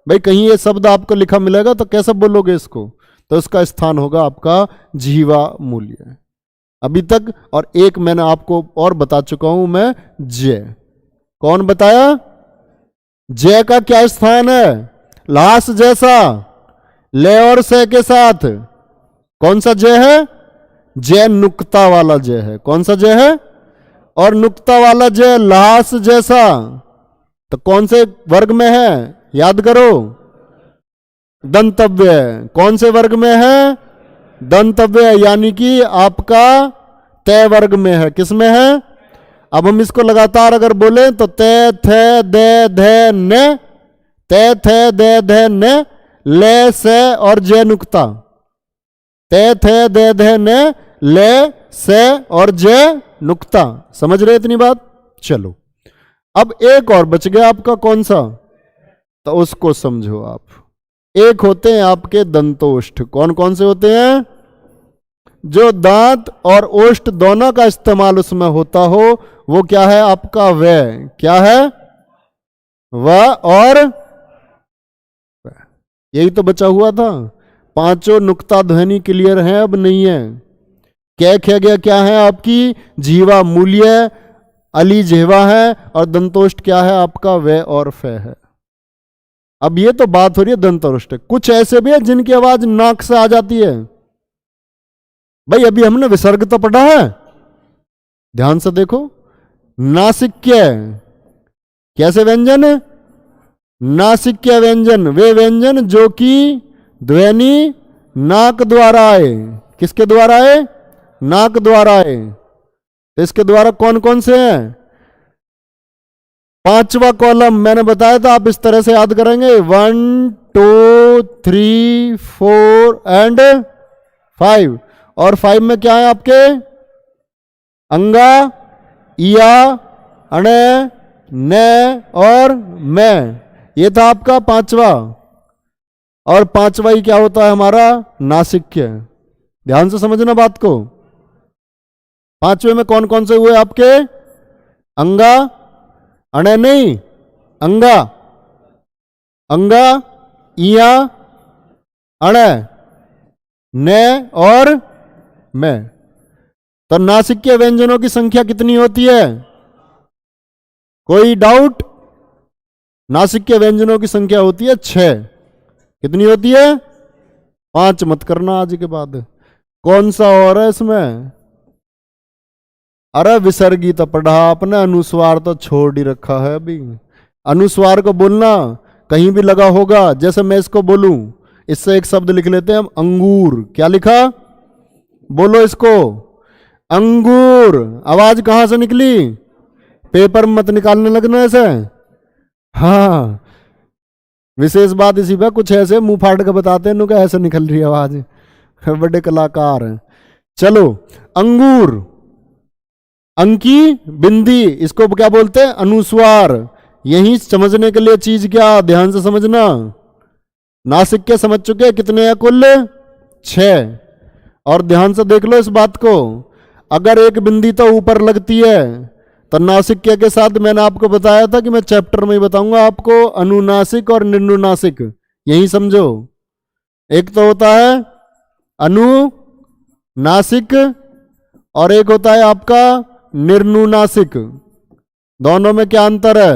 भाई। कहीं ये शब्द आपको लिखा मिलेगा तो कैसे बोलोगे इसको, तो इसका स्थान होगा आपका जिह्वा मूल्य अभी तक। और एक मैंने आपको और बता चुका हूं मैं, जय। कौन बताया, जय का क्या स्थान है, लाश जैसा, ले और से के साथ कौन सा जय है? जय नुक्ता वाला जय है। कौन सा जय है? और नुक्ता वाला जय लास जैसा, तो कौन से वर्ग में है? याद करो, दंतव्य। कौन से वर्ग में है? दंतव्य, यानी कि आपका तय वर्ग में है। किस में है? अब हम इसको लगातार अगर बोले तो तय थे दे धे न, तय थे दे धे न, ले से और जय नुक्ता। तय थे दे धे न, ले से और जय नुक्ता। समझ रहे इतनी बात? चलो, अब एक और बच गया आपका, कौन सा? तो उसको समझो आप। एक होते हैं आपके दंतोष्ठ। कौन कौन से होते हैं? जो दांत और ओष्ठ दोनों का इस्तेमाल उसमें होता हो, वो क्या है आपका? व। क्या है? व और व। यही तो बचा हुआ था। पांचों नुक्ता ध्वनि क्लियर है, अब नहीं है। क्या खे गया? क्या है आपकी? जीवा मूल्य, अली जेवा है, और दंतोष्ठ क्या है आपका? व और फ है। अब ये तो बात हो रही है दंतोष्ठ। कुछ ऐसे भी है जिनकी आवाज नाक से आ जाती है। भाई अभी हमने विसर्ग तो पढ़ा है, ध्यान से देखो। नासिक्य कैसे व्यंजन है? नासिक्य व्यंजन, वे व्यंजन जो कि ध्वनि नाक द्वारा आए। किसके द्वारा आए? नाक द्वारा आए। तो इसके द्वारा कौन कौन से हैं? पांचवा कॉलम मैंने बताया था, आप इस तरह से याद करेंगे। 1 2 3 4 एंड 5। और 5 में क्या है आपके? अंगा, इया, अणे, ने और मैं। ये था आपका पांचवा। और पांचवा ही क्या होता है हमारा? नासिक्य। ध्यान से समझना बात को। पांचवे में कौन कौन से हुए आपके? अंगा, अणे नहीं, अंगा, अंगा, इया, अणे, ने और मैं। तो नासिक्य व्यंजनों की संख्या कितनी होती है? कोई डाउट? नासिक्य व्यंजनों की संख्या होती है 6। कितनी होती है? 5 मत करना आज के बाद। कौन सा और है इसमें? अरे विसर्गी तो पढ़ा आपने, अनुस्वार तो छोड़ ही रखा है अभी। अनुस्वार को बोलना कहीं भी लगा होगा। जैसे मैं इसको बोलूं, इससे एक शब्द लिख लेते हैं हम, अंगूर। क्या लिखा? बोलो इसको, अंगूर। आवाज कहां से निकली? पेपर में मत निकालने लगना ऐसे। हाँ, विशेष बात इसी पे, कुछ ऐसे मुंह फाड़ के बताते हैं क्या ऐसे निकल रही है आवाज। बड़े कलाकार हैं। चलो, अंगूर, अंकी, बिंदी, इसको क्या बोलते हैं? अनुस्वार। यही समझने के लिए चीज क्या, ध्यान से समझना। नासिक्य समझ चुके, कितने हैं कुल? 6। और ध्यान से देख लो इस बात को, अगर एक बिंदी तो ऊपर लगती है तो नासिक्य के साथ मैंने आपको बताया था कि मैं चैप्टर में ही बताऊंगा आपको, अनुनासिक और निर्नुनासिक। यही समझो, एक तो होता है अनुनासिक और एक होता है आपका निर्नुनासिक। दोनों में क्या अंतर है?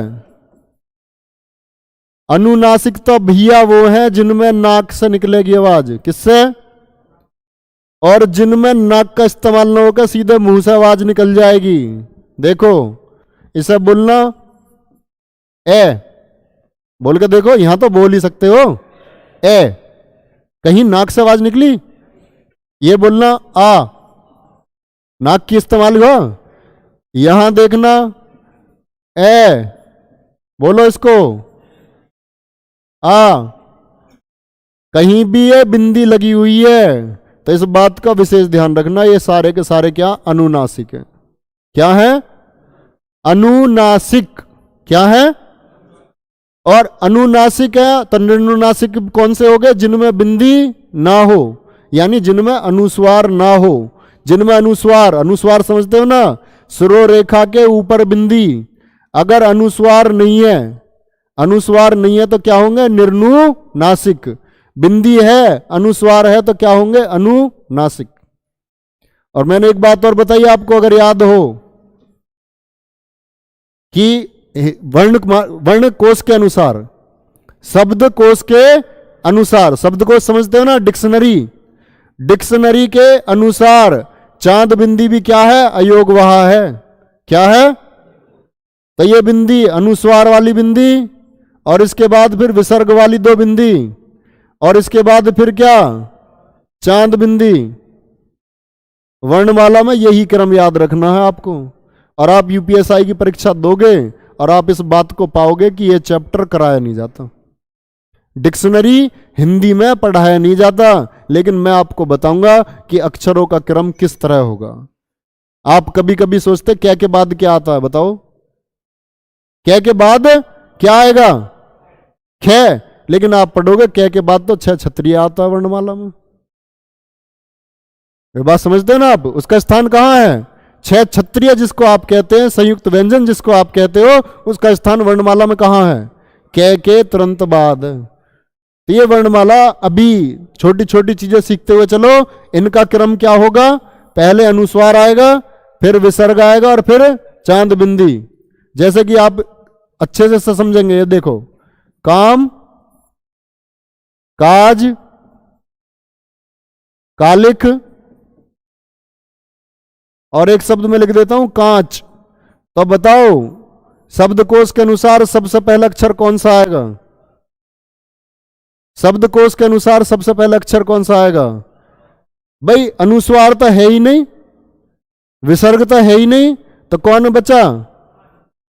अनुनासिक तो भैया वो है जिनमें नाक से निकलेगी आवाज। किससे? और जिनमें नाक का इस्तेमाल न होकर सीधे मुंह से आवाज निकल जाएगी। देखो, इसे बोलना ए, बोल के देखो, यहां तो बोल ही सकते हो ए, कहीं नाक से आवाज निकली? ये बोलना आ, नाक की इस्तेमाल हुआ। यहां देखना ए, बोलो इसको आ, कहीं भी ये बिंदी लगी हुई है तो इस बात का विशेष ध्यान रखना, ये सारे के सारे क्या? अनुनासिक है। क्या है? अनुनासिक। क्या है? और अनुनासिक है तो निर्नुनासिक कौन से हो गए? जिनमें बिंदी ना हो, यानी जिनमें अनुस्वार ना हो। जिनमें अनुस्वार, अनुस्वार समझते हो ना, सिरो रेखा के ऊपर बिंदी। अगर अनुस्वार नहीं है, अनुस्वार नहीं है तो क्या होंगे? निर्नुनासिक। बिंदी है, अनुस्वार है तो क्या होंगे? अनुनासिक। और मैंने एक बात और बताई आपको, अगर याद हो, कि वर्ण कोश के अनुसार, शब्द कोश के अनुसार, शब्द कोश समझते हो ना, डिक्शनरी। डिक्शनरी के अनुसार चांद बिंदी भी क्या है? अयोग वहा है। क्या है? तो ये बिंदी अनुस्वार वाली बिंदी, और इसके बाद फिर विसर्ग वाली दो बिंदी, और इसके बाद फिर क्या? चांद बिंदी। वर्णमाला में यही क्रम याद रखना है आपको, और आप यूपीएसआई की परीक्षा दोगे और आप इस बात को पाओगे कि यह चैप्टर कराया नहीं जाता। डिक्शनरी हिंदी में पढ़ाया नहीं जाता, लेकिन मैं आपको बताऊंगा कि अक्षरों का क्रम किस तरह होगा। आप कभी कभी सोचते क्या के बाद क्या आता है? बताओ, क्या के बाद क्या आएगा? ख। लेकिन आप पढ़ोगे क्या के बाद तो छह क्षत्रिय आता है वर्णमाला में। ये बात समझते हैं ना आप? उसका स्थान कहां है? छह क्षत्रिय जिसको आप कहते हैं, संयुक्त व्यंजन जिसको आप कहते हो, उसका स्थान वर्णमाला में कहां है? कै के तुरंत बाद। तो ये वर्णमाला अभी छोटी छोटी चीजें सीखते हुए चलो। इनका क्रम क्या होगा? पहले अनुस्वार आएगा, फिर विसर्ग आएगा, और फिर चांद बिंदी। जैसे कि आप अच्छे से समझेंगे, ये देखो, काम, काज, कालिख, और एक शब्द में लिख देता हूं कांच। तो बताओ शब्दकोश के अनुसार सबसे पहला अक्षर कौन सा आएगा? शब्दकोश के अनुसार सबसे पहला अक्षर कौन सा आएगा? भाई अनुस्वार तो है ही नहीं, विसर्ग तो है ही नहीं, तो कौन बचा?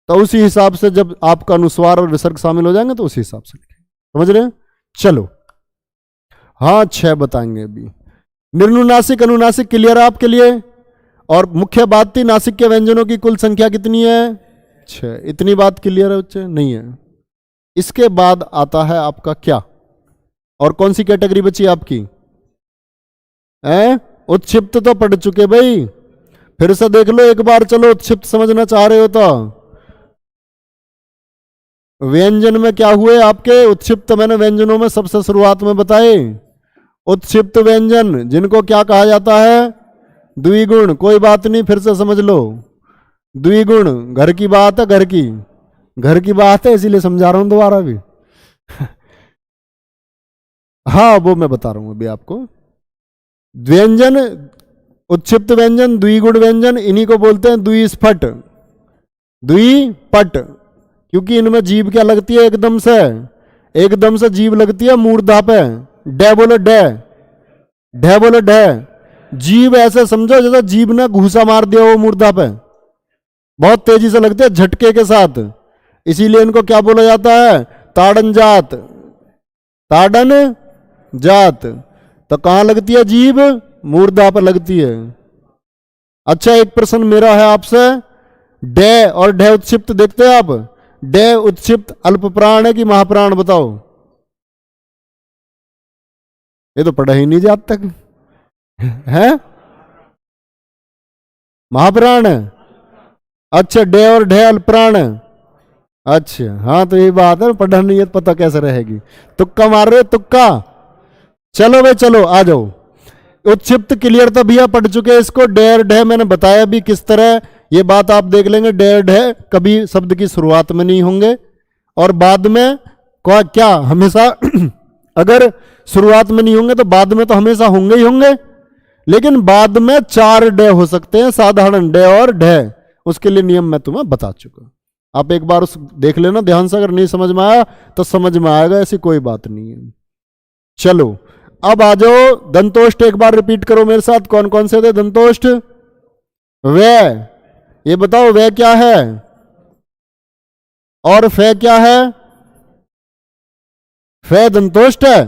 तो उसी हिसाब से जब आपका अनुस्वार और विसर्ग शामिल हो जाएंगे तो उसी हिसाब से लिखें। समझ रहे हैं? चलो, हाँ 6 बताएंगे अभी। निर्नुनासिक अनुनासिक क्लियर है आपके लिए। और मुख्य बात थी, नासिक के व्यंजनों की कुल संख्या कितनी है? 6। इतनी बात क्लियर है बच्चे? नहीं है। इसके बाद आता है आपका क्या, और कौन सी कैटेगरी बची आपकी? उत्क्षिप्त तो पढ़ चुके भाई, फिर से देख लो एक बार। चलो, उत्क्षिप्त समझना चाह रहे हो तो व्यंजन में क्या हुए आपके? उत्क्षिप्त मैंने व्यंजनों में सबसे शुरुआत में बताए। उत्क्षिप्त व्यंजन जिनको क्या कहा जाता है? द्विगुण। कोई बात नहीं, फिर से समझ लो। द्विगुण, घर की बात है, घर की बात है, इसीलिए समझा रहा हूं दोबारा भी। हाँ, वो मैं बता रहा हूं अभी आपको। व्यंजन, उत्क्षिप्त व्यंजन, द्विगुण व्यंजन, इन्हीं को बोलते हैं द्विस्फट, द्विपट। क्योंकि इनमें जीभ क्या लगती है? एकदम से जीभ लगती है मूर्धा पे। डे बोलो डे, ढे बोलो ढे। जीभ ऐसे समझो जैसे जीभ ने घूसा मार दिया वो मूर्धा पे, बहुत तेजी से लगती है, झटके के साथ। इसीलिए इनको क्या बोला जाता है? ताड़न जात, ताड़न जात। तो कहां लगती है जीभ? मूर्धा पर लगती है। अच्छा, एक प्रश्न मेरा है आपसे, डे और ढे उत्क्षिप्त देखते हैं आप? डे उत्क्षिप्त अल्प प्राण है कि महाप्राण? बताओ। ये तो पढ़ा ही नहीं जात तक है। महाप्राण है। अच्छा, डे और ढे अल्प प्राण है। अच्छा, हाँ तो यही बात है, पढ़ा नहीं है, पता कैसे रहेगी? तुक्का मार रहे हो, तुक्का। चलो भाई चलो, आ जाओ। उत्क्षिप्त क्लियर तो भैया पढ़ चुके हैं इसको। डेर ढे मैंने बताया भी किस तरह, ये बात आप देख लेंगे। डेर ढे कभी शब्द की शुरुआत में नहीं होंगे, और बाद में क्या हमेशा अगर शुरुआत में नहीं होंगे तो बाद में तो हमेशा होंगे ही होंगे। लेकिन बाद में 4 डे हो सकते हैं, साधारण डे और ढे। उसके लिए नियम मैं तुम्हें बता चुका। आप एक बार उस देख लेना ध्यान से, अगर नहीं समझ में आया तो समझ में आएगा, ऐसी कोई बात नहीं है। चलो, अब आ जाओ। दंतोष्ट एक बार रिपीट करो मेरे साथ। कौन कौन से थे दंतोष्ट? वे, ये बताओ वे क्या है, और फे क्या है? फे दंतोष्ट है?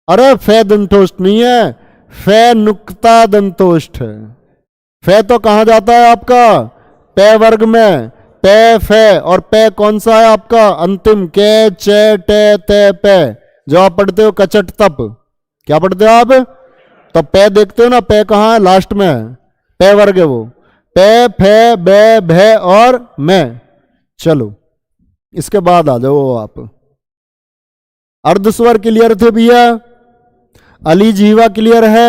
अरे फे दंतोष्ट नहीं है, फे नुक्ता दंतोष्ट है। फे तो कहां जाता है आपका? पे वर्ग में। पे फे, और पे कौन सा है आपका? अंतिम। के चे टे ते पे, जो आप पढ़ते हो कचट तप। क्या पढ़ते हो आप? तो पे देखते हो ना, पे कहां है? लास्ट में है, पे वर्ग है वो। पे फे बे भे और मैं। चलो, इसके बाद आ जाओ आप। अर्धस्वर क्लियर थे भैया, अली जीवा क्लियर है,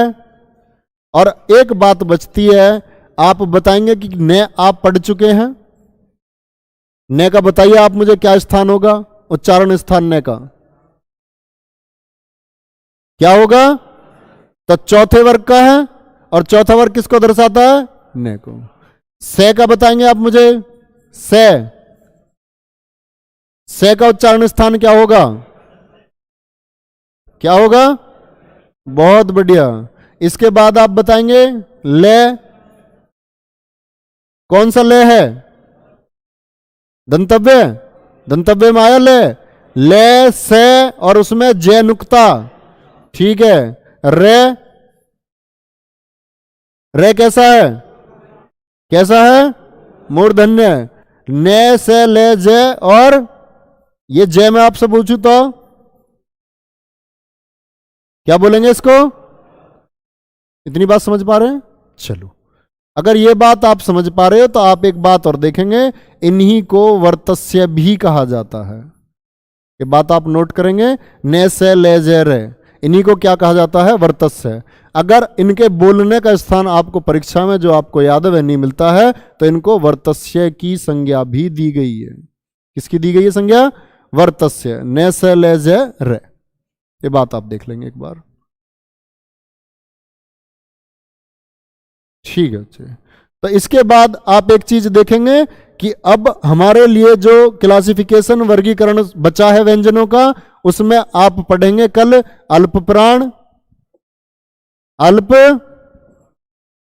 और एक बात बचती है। आप बताएंगे कि ने आप पढ़ चुके हैं। ने का बताइए आप मुझे, क्या स्थान होगा? उच्चारण स्थान ने का क्या होगा? तो चौथे वर्ग का है, और चौथा वर्ग किसको दर्शाता है? ने को। से का बताएंगे आप मुझे। से का उच्चारण स्थान क्या होगा? क्या होगा? बहुत बढ़िया। इसके बाद आप बताएंगे ले। कौन सा ले है? दंतव्य। दंतव्य में आया ले से और उसमें जय नुक्ता। ठीक है। रे कैसा है? कैसा है? मूर्धन्य। ने से ले जय, और ये जय में आपसे पूछूं तो क्या बोलेंगे इसको? इतनी बात समझ पा रहे हैं? चलो, अगर ये बात आप समझ पा रहे हो तो आप एक बात और देखेंगे, इन्हीं को वर्तस्य भी कहा जाता है। ये बात आप नोट करेंगे। ने से ले जे रे, इन्हीं को क्या कहा जाता है? वर्तस्य। अगर इनके बोलने का स्थान आपको परीक्षा में जो आपको याद है नहीं मिलता है, तो इनको वर्तस्य की संज्ञा भी दी गई है। किसकी दी गई है संज्ञा? वर्तस्य। ने से ले जे रे, ये बात आप देख लेंगे एक बार। ठीक है। तो इसके बाद आप एक चीज देखेंगे कि अब हमारे लिए जो क्लासिफिकेशन वर्गीकरण बचा है व्यंजनों का, उसमें आप पढ़ेंगे कल अल्प प्राण, अल्प,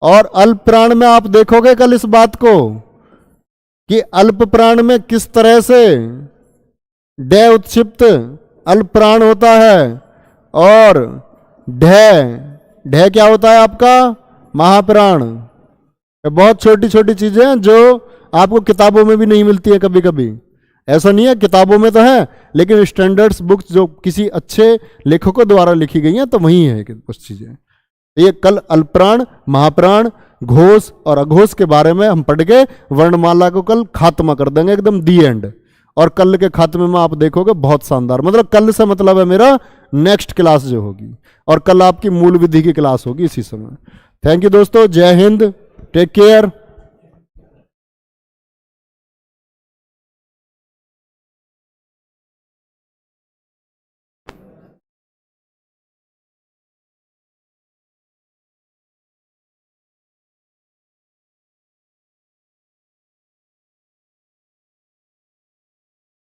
और अल्प प्राण में आप देखोगे कल इस बात को कि अल्प प्राण में किस तरह से डे उत्क्षिप्त अल्प प्राण होता है, और ढे क्या होता है आपका? महाप्राण। बहुत छोटी छोटी चीजें हैं जो आपको किताबों में भी नहीं मिलती है कभी कभी। ऐसा नहीं है, किताबों में तो है, लेकिन स्टैंडर्ड्स बुक्स जो किसी अच्छे लेखकों द्वारा लिखी गई हैं तो वही है कुछ चीजें। ये कल अल्पप्राण, महाप्राण, घोष और अघोष के बारे में हम पढ़ के वर्णमाला को कल खात्मा कर देंगे, एकदम दी एंड। और कल के खात्मे में आप देखोगे बहुत शानदार, मतलब कल से मतलब है मेरा नेक्स्ट क्लास जो होगी, और कल आपकी मूल विधि की क्लास होगी इसी समय। थैंक यू दोस्तों, जय हिंद, टेक केयर।